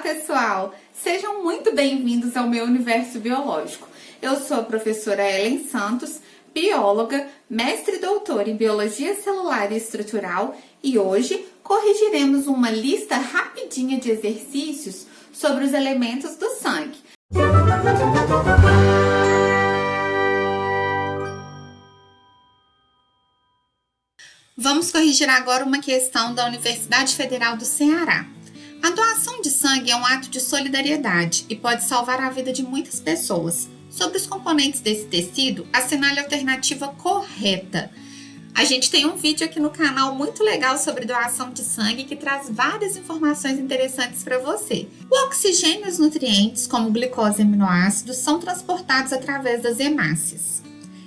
pessoal! Sejam muito bem-vindos ao meu universo biológico. Eu sou a professora Ellen Santos, bióloga, mestre e doutora em Biologia Celular e Estrutural, e hoje corrigiremos uma lista rapidinha de exercícios sobre os elementos do sangue. Vamos corrigir agora uma questão da Universidade Federal do Ceará. A doação de sangue é um ato de solidariedade e pode salvar a vida de muitas pessoas. Sobre os componentes desse tecido, assinale a alternativa correta. A gente tem um vídeo aqui no canal muito legal sobre doação de sangue que traz várias informações interessantes para você. O oxigênio e os nutrientes, como glicose e aminoácidos, são transportados através das hemácias.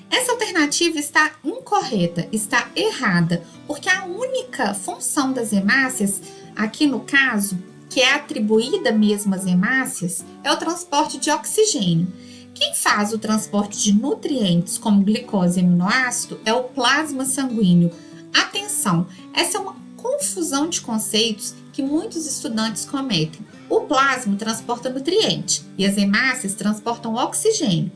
Essa alternativa está incorreta, está errada, porque a única função das hemácias, aqui no caso, que é atribuída mesmo às hemácias, é o transporte de oxigênio. Quem faz o transporte de nutrientes, como glicose e aminoácido, é o plasma sanguíneo. Atenção, essa é uma confusão de conceitos que muitos estudantes cometem. O plasma transporta nutriente e as hemácias transportam oxigênio.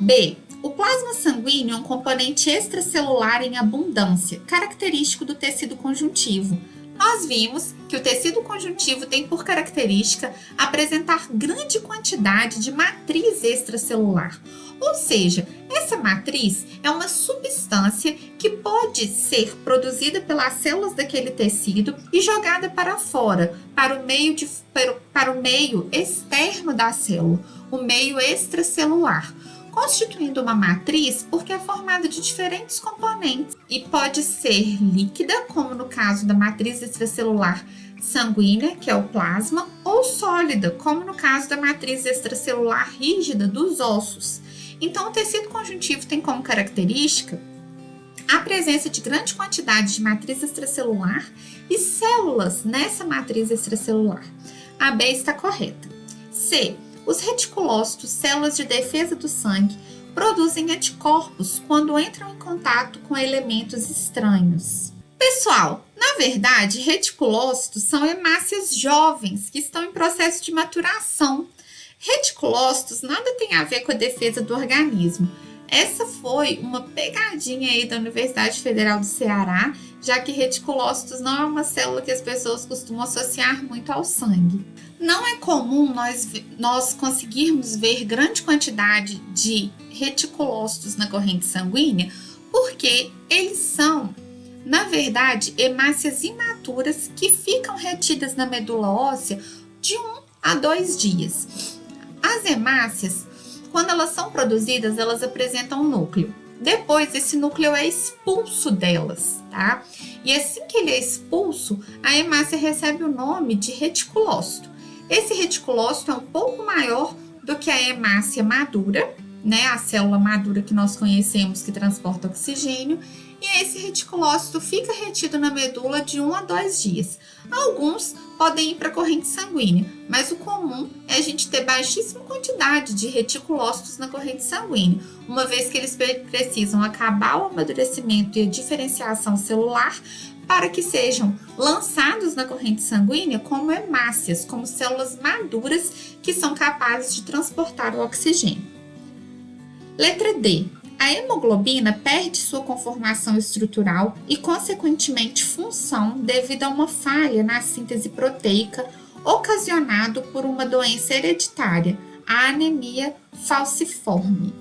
B. O plasma sanguíneo é um componente extracelular em abundância, característico do tecido conjuntivo. Nós vimos que o tecido conjuntivo tem por característica apresentar grande quantidade de matriz extracelular. Ou seja, essa matriz é uma substância que pode ser produzida pelas células daquele tecido e jogada para fora, para o meio externo da célula, o meio extracelular, constituindo uma matriz porque é formada de diferentes componentes e pode ser líquida, como no caso da matriz extracelular sanguínea, que é o plasma, ou sólida, como no caso da matriz extracelular rígida dos ossos. Então, o tecido conjuntivo tem como característica a presença de grande quantidade de matriz extracelular e células nessa matriz extracelular. A B está correta. C. Os reticulócitos, células de defesa do sangue, produzem anticorpos quando entram em contato com elementos estranhos. Pessoal, na verdade, reticulócitos são hemácias jovens que estão em processo de maturação. Reticulócitos nada tem a ver com a defesa do organismo. Essa foi uma pegadinha aí da Universidade Federal do Ceará, já que reticulócitos não é uma célula que as pessoas costumam associar muito ao sangue. Não é comum nós conseguirmos ver grande quantidade de reticulócitos na corrente sanguínea, porque eles são, na verdade, hemácias imaturas que ficam retidas na medula óssea de 1 a 2 dias. As hemácias, quando elas são produzidas, elas apresentam um núcleo. Depois, esse núcleo é expulso delas, tá? E assim que ele é expulso, a hemácia recebe o nome de reticulócito. Esse reticulócito é um pouco maior do que a hemácia madura, né? A célula madura que nós conhecemos que transporta oxigênio. E esse reticulócito fica retido na medula de 1 a 2 dias. Alguns podem ir para a corrente sanguínea, mas o comum é a gente ter baixíssima quantidade de reticulócitos na corrente sanguínea, uma vez que eles precisam acabar o amadurecimento e a diferenciação celular para que sejam lançados na corrente sanguínea como hemácias, como células maduras que são capazes de transportar o oxigênio. Letra D. A hemoglobina perde sua conformação estrutural e, consequentemente, função devido a uma falha na síntese proteica ocasionado por uma doença hereditária, a anemia falciforme.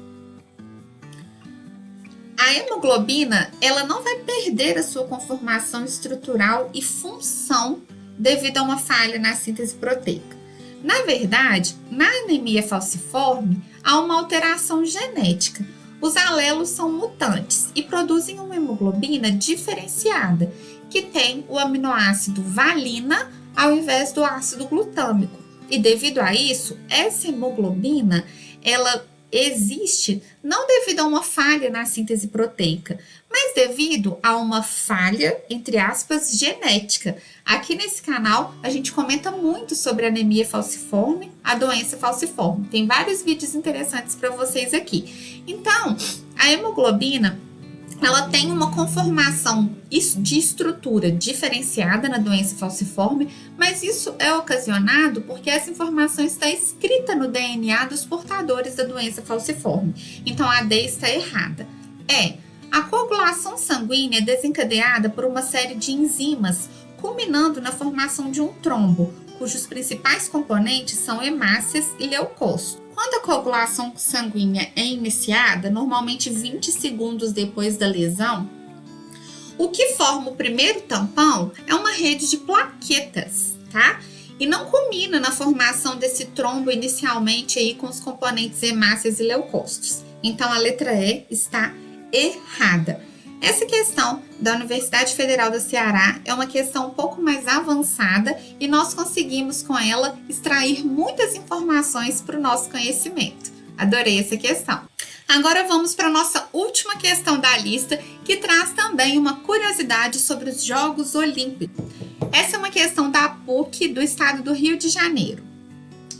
A hemoglobina, ela não vai perder a sua conformação estrutural e função devido a uma falha na síntese proteica. Na verdade, na anemia falciforme, há uma alteração genética. Os alelos são mutantes e produzem uma hemoglobina diferenciada, que tem o aminoácido valina ao invés do ácido glutâmico. E devido a isso, essa hemoglobina, ela existe não devido a uma falha na síntese proteica, mas devido a uma falha, entre aspas, genética. Aqui nesse canal, a gente comenta muito sobre a anemia falciforme, a doença falciforme. Tem vários vídeos interessantes para vocês aqui. Então, a hemoglobina, ela tem uma conformação de estrutura diferenciada na doença falciforme, mas isso é ocasionado porque essa informação está escrita no DNA dos portadores da doença falciforme. Então, a D está errada. A coagulação sanguínea é desencadeada por uma série de enzimas, culminando na formação de um trombo, cujos principais componentes são hemácias e leucócitos. Quando a coagulação sanguínea é iniciada, normalmente 20 segundos depois da lesão, o que forma o primeiro tampão é uma rede de plaquetas, tá? E não culmina na formação desse trombo inicialmente aí com os componentes hemácias e leucócitos. Então, a letra E está errada. Essa questão da Universidade Federal do Ceará é uma questão um pouco mais avançada e nós conseguimos com ela extrair muitas informações para o nosso conhecimento. Adorei essa questão. Agora vamos para a nossa última questão da lista, que traz também uma curiosidade sobre os Jogos Olímpicos. Essa é uma questão da PUC do estado do Rio de Janeiro.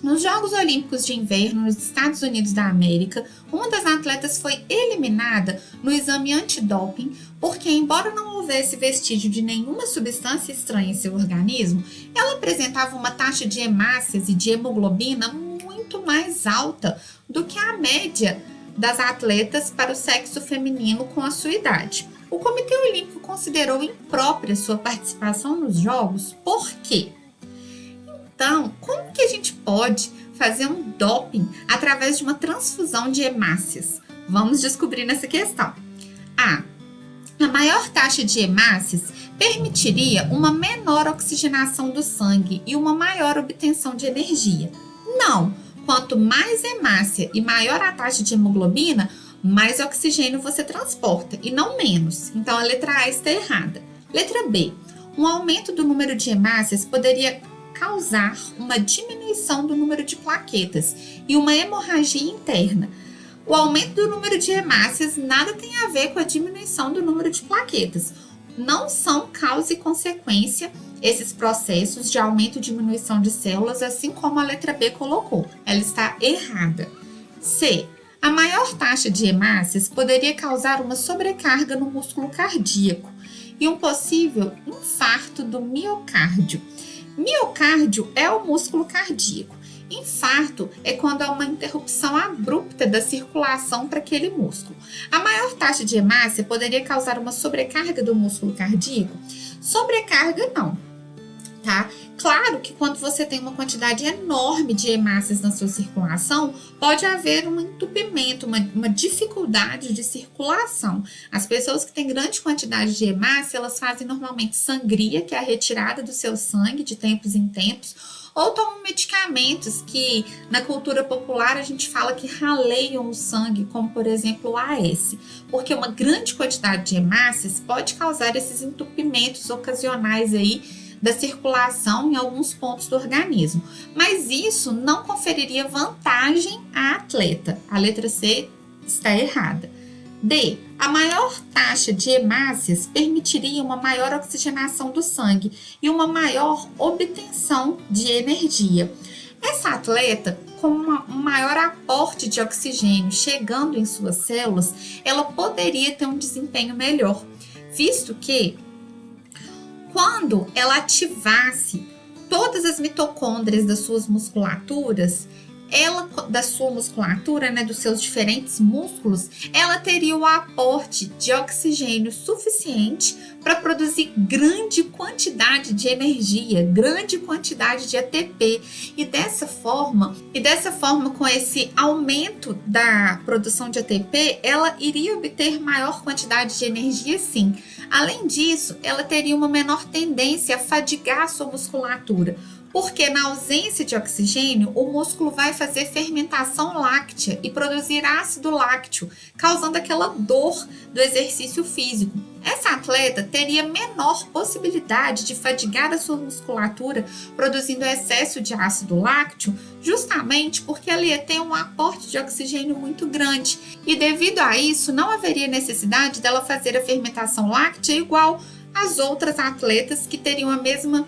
Nos Jogos Olímpicos de Inverno nos Estados Unidos da América, uma das atletas foi eliminada no exame antidoping porque, embora não houvesse vestígio de nenhuma substância estranha em seu organismo, ela apresentava uma taxa de hemácias e de hemoglobina muito mais alta do que a média das atletas para o sexo feminino com a sua idade. O Comitê Olímpico considerou imprópria sua participação nos Jogos. Por quê? Então, como que a gente pode fazer um doping através de uma transfusão de hemácias? Vamos descobrir nessa questão. A maior taxa de hemácias permitiria uma menor oxigenação do sangue e uma maior obtenção de energia. Não, quanto mais hemácia e maior a taxa de hemoglobina, mais oxigênio você transporta e não menos. Então, a letra A está errada. Letra B, um aumento do número de hemácias poderia causar uma diminuição do número de plaquetas e uma hemorragia interna. O aumento do número de hemácias nada tem a ver com a diminuição do número de plaquetas. Não são causa e consequência esses processos de aumento e diminuição de células, assim como a letra B colocou. Ela está errada. C. A maior taxa de hemácias poderia causar uma sobrecarga no músculo cardíaco e um possível infarto do miocárdio. Miocárdio é o músculo cardíaco. Infarto é quando há uma interrupção abrupta da circulação para aquele músculo. A maior taxa de hemácia poderia causar uma sobrecarga do músculo cardíaco? Sobrecarga não, tá? Claro que quando você tem uma quantidade enorme de hemácias na sua circulação, pode haver um entupimento, uma dificuldade de circulação. As pessoas que têm grande quantidade de hemácia, elas fazem normalmente sangria, que é a retirada do seu sangue de tempos em tempos, ou tomam medicamentos que na cultura popular a gente fala que raleiam o sangue, como por exemplo o AS, porque uma grande quantidade de hemácias pode causar esses entupimentos ocasionais aí da circulação em alguns pontos do organismo. Mas isso não conferiria vantagem à atleta. A letra C está errada. D. A maior taxa de hemácias permitiria uma maior oxigenação do sangue e uma maior obtenção de energia. Essa atleta, com um maior aporte de oxigênio chegando em suas células, ela poderia ter um desempenho melhor, visto que quando ela ativasse todas as mitocôndrias das suas musculaturas, da sua musculatura, né, dos seus diferentes músculos, ela teria o aporte de oxigênio suficiente para produzir grande quantidade de energia, grande quantidade de ATP. E dessa forma, com esse aumento da produção de ATP, ela iria obter maior quantidade de energia, sim. Além disso, ela teria uma menor tendência a fadigar a sua musculatura, porque na ausência de oxigênio, o músculo vai fazer fermentação láctea e produzir ácido lácteo, causando aquela dor do exercício físico. Essa atleta teria menor possibilidade de fadigar a sua musculatura, produzindo excesso de ácido lácteo, justamente porque ela ia ter um aporte de oxigênio muito grande. E devido a isso, não haveria necessidade dela fazer a fermentação láctea igual às outras atletas que teriam a mesma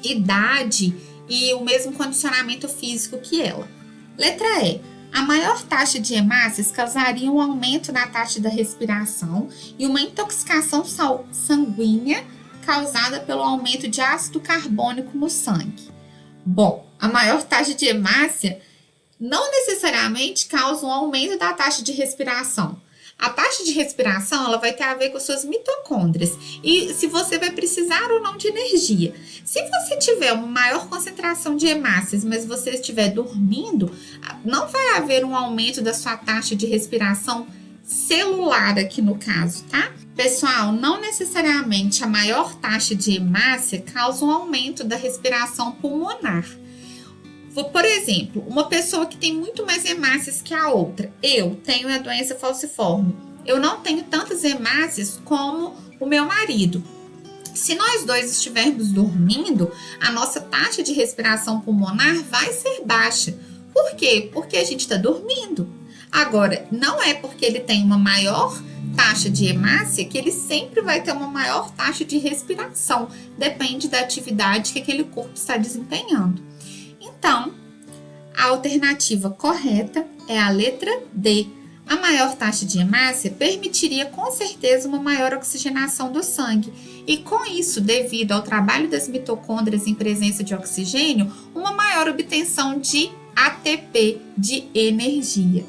idade e o mesmo condicionamento físico que ela. Letra E. A maior taxa de hemácias causaria um aumento na taxa da respiração e uma intoxicação sanguínea causada pelo aumento de ácido carbônico no sangue. Bom, a maior taxa de hemácia não necessariamente causa um aumento da taxa de respiração. A taxa de respiração ela vai ter a ver com suas mitocôndrias e se você vai precisar ou não de energia. Se você tiver uma maior concentração de hemácias, mas você estiver dormindo, não vai haver um aumento da sua taxa de respiração celular aqui no caso, tá? Pessoal, não necessariamente a maior taxa de hemácia causa um aumento da respiração pulmonar. Por exemplo, uma pessoa que tem muito mais hemácias que a outra. Eu tenho a doença falciforme. Eu não tenho tantas hemácias como o meu marido. Se nós dois estivermos dormindo, a nossa taxa de respiração pulmonar vai ser baixa. Por quê? Porque a gente está dormindo. Agora, não é porque ele tem uma maior taxa de hemácia que ele sempre vai ter uma maior taxa de respiração. Depende da atividade que aquele corpo está desempenhando. Então, a alternativa correta é a letra D. A maior taxa de hemácia permitiria com certeza uma maior oxigenação do sangue e com isso, devido ao trabalho das mitocôndrias em presença de oxigênio, uma maior obtenção de ATP, de energia.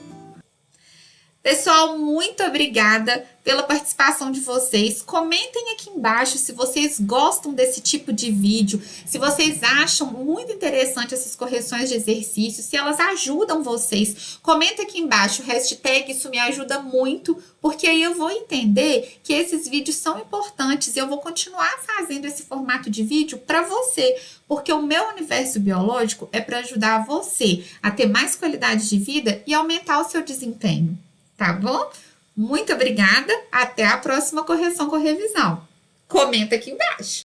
Pessoal, muito obrigada pela participação de vocês. Comentem aqui embaixo se vocês gostam desse tipo de vídeo, se vocês acham muito interessante essas correções de exercícios, se elas ajudam vocês. Comenta aqui embaixo, hashtag isso me ajuda muito, porque aí eu vou entender que esses vídeos são importantes e eu vou continuar fazendo esse formato de vídeo para você, porque o meu universo biológico é para ajudar você a ter mais qualidade de vida e aumentar o seu desempenho. Tá bom? Muito obrigada. Até a próxima correção com revisão. Comenta aqui embaixo.